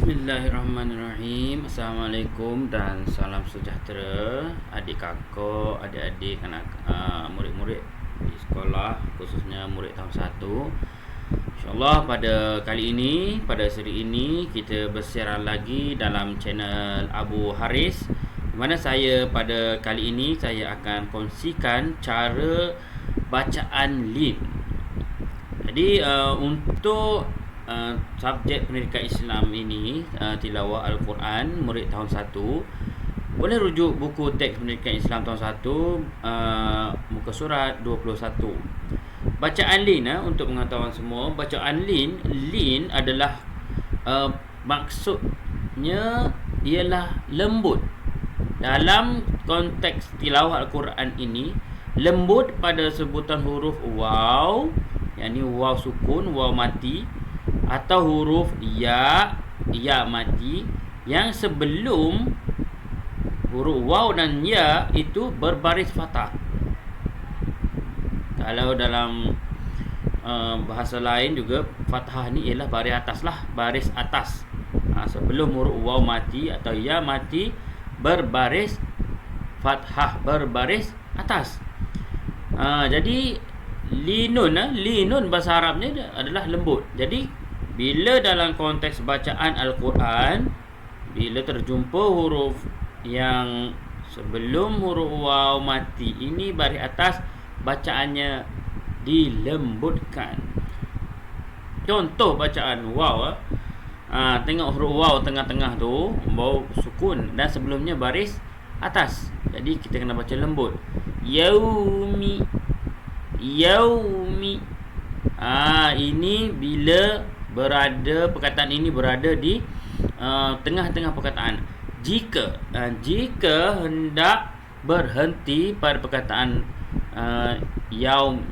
Bismillahirrahmanirrahim. Assalamualaikum dan salam sejahtera adik kakak, adik-adik, murid-murid di sekolah, khususnya murid tahun 1. InsyaAllah pada kali ini, pada seri ini, kita bersiaran lagi dalam channel Abu Haris, di mana saya pada kali ini saya akan kongsikan cara bacaan lin. Jadi untuk subjek pendidikan Islam ini, tilawah Al-Quran murid tahun 1, boleh rujuk buku teks pendidikan Islam tahun 1, muka surat 21. Bacaan lin, untuk pengetahuan semua, bacaan lin adalah maksudnya ialah lembut. Dalam konteks tilawah Al-Quran ini, lembut pada sebutan huruf waw, yakni waw sukun, waw mati, atau huruf ya mati yang sebelum huruf waw dan ya itu berbaris fathah. Kalau dalam bahasa lain juga, fathah ni ialah baris atas lah, baris atas. Sebelum huruf waw mati atau ya mati berbaris fathah, berbaris atas. Jadi linun bahasa Arabnya adalah lembut. Jadi bila dalam konteks bacaan Al-Quran, bila terjumpa huruf yang sebelum huruf waw mati ini baris atas, bacaannya dilembutkan. Contoh bacaan waw, tengok huruf waw tengah-tengah tu waw sukun dan sebelumnya baris atas. Jadi kita kena baca lembut. Yaumi. Ini bila perkataan ini berada di tengah-tengah perkataan. Jika hendak berhenti pada perkataan yaumi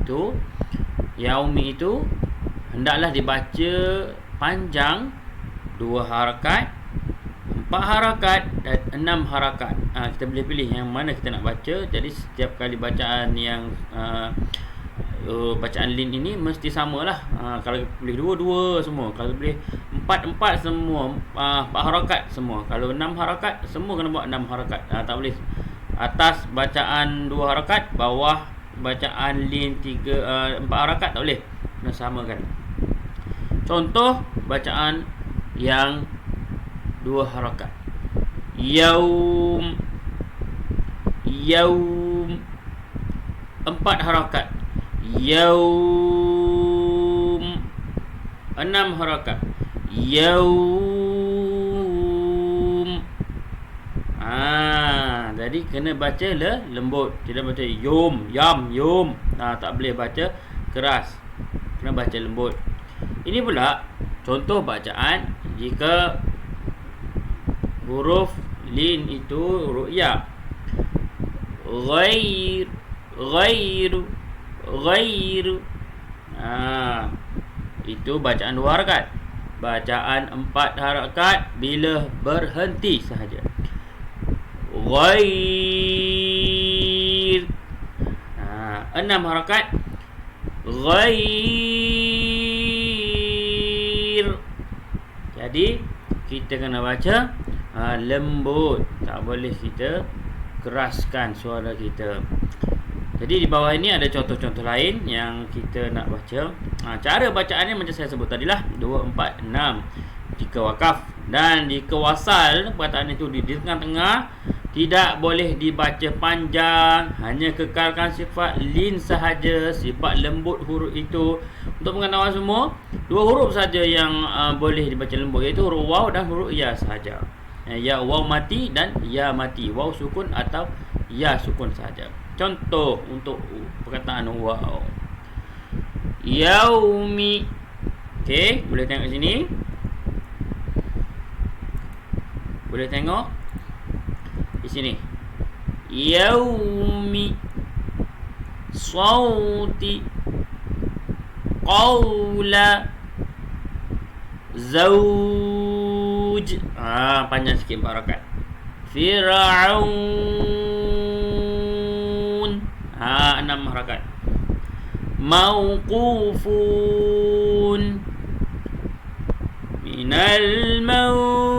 itu hendaklah dibaca panjang 2 harakat, 4 harakat dan 6 harakat. Kita boleh pilih yang mana kita nak baca. Jadi setiap kali bacaan yang bacaan lin ini mesti samalah. Kalau boleh 2 semua, kalau boleh 4 semua, 4 harakat semua, kalau 6 harakat semua kena buat 6 harakat. Tak boleh atas bacaan 2 harakat, bawah bacaan lin 4 harakat, tak boleh, kena samakan. Contoh bacaan yang 2 harakat. Yaum 4 harakat. Yaum 6 harakat. Yaum. Jadi kena baca lembut, tidak baca yum. Tak boleh baca keras, kena baca lembut. Ini pula contoh bacaan jika huruf lin itu huruf ya. Ghair. Itu bacaan 2 harakat. Bacaan 4 harakat bila berhenti sahaja. Ghair. 6 harakat. Ghair. Jadi kita kena baca lembut, tak boleh kita keraskan suara kita. Jadi di bawah ini ada contoh-contoh lain yang kita nak baca. Cara bacaannya macam saya sebut tadilah, 2, 4, 6. Jika wakaf dan jika wasal, perkataan itu di tengah-tengah, tidak boleh dibaca panjang, hanya kekalkan sifat lin sahaja, sifat lembut huruf itu. Untuk pengetahuan semua, 2 huruf saja yang boleh dibaca lembut, iaitu huruf waw dan huruf ya sahaja. Ya waw mati dan ya mati, waw sukun atau ya sukun sahaja. Contoh untuk perkataan waw. Yaumi. Okey, boleh tengok sini. Boleh tengok di sini. Yaumi. Sauti. Qawla. Zawj. Panjang sikit 4 harakat. Fir'aun. 6 harakat. Mauqufun. Minal maut.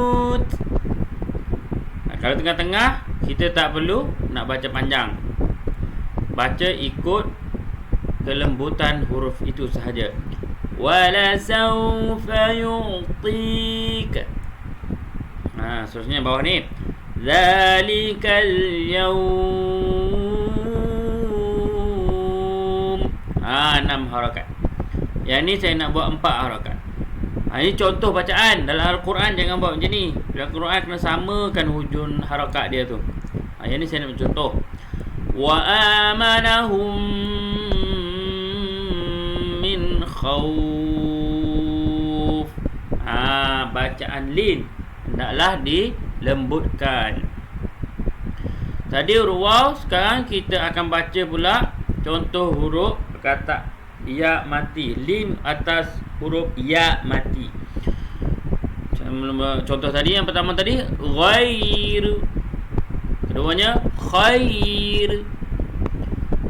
Kalau tengah-tengah, kita tak perlu nak baca panjang. Baca ikut kelembutan huruf itu sahaja. Wala sawfa yu'tika. Seterusnya bawah ni. Zalikal yawm. 6 harakat. Yang ni saya nak buat 4 harakat. Ini contoh bacaan. Dalam Al-Quran jangan buat macam ni. Dalam Al-Quran kena samakan hujung harakat dia tu. Yang ni saya nak contoh. Wa amanahum min khawf. Bacaan lin hendaklah dilembutkan. Tadi huruf waw, sekarang kita akan baca pula contoh huruf kata ya mati. Lin atas huruf ya mati. Contoh tadi, yang pertama tadi ghair, keduanya khair,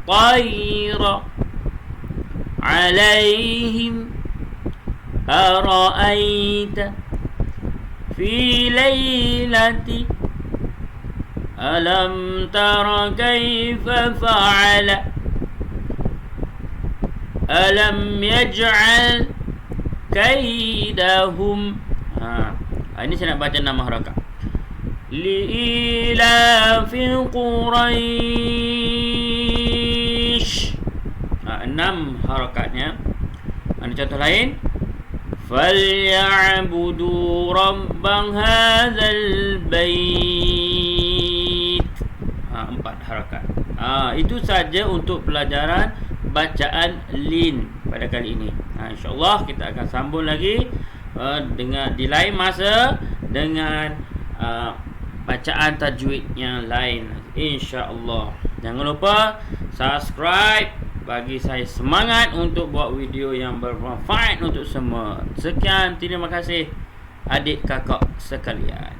taira, alaihim, ara'aita, fi laylati, alam tara kaifa fa'ala, alam yaj'al kaidahum. Ini saya nak baca 6 harakat. Li fi Quraish. 6 harakatnya. Ada contoh lain. Falyabudu rabbang hadzal bait. 4 harakat. Itu saja untuk pelajaran bacaan lin pada kali ini. InsyaAllah kita akan sambung lagi dengan di lain masa dengan bacaan tajwid yang lain, InsyaAllah. Jangan lupa subscribe bagi saya semangat untuk buat video yang bermanfaat untuk semua. Sekian, terima kasih adik kakak sekalian.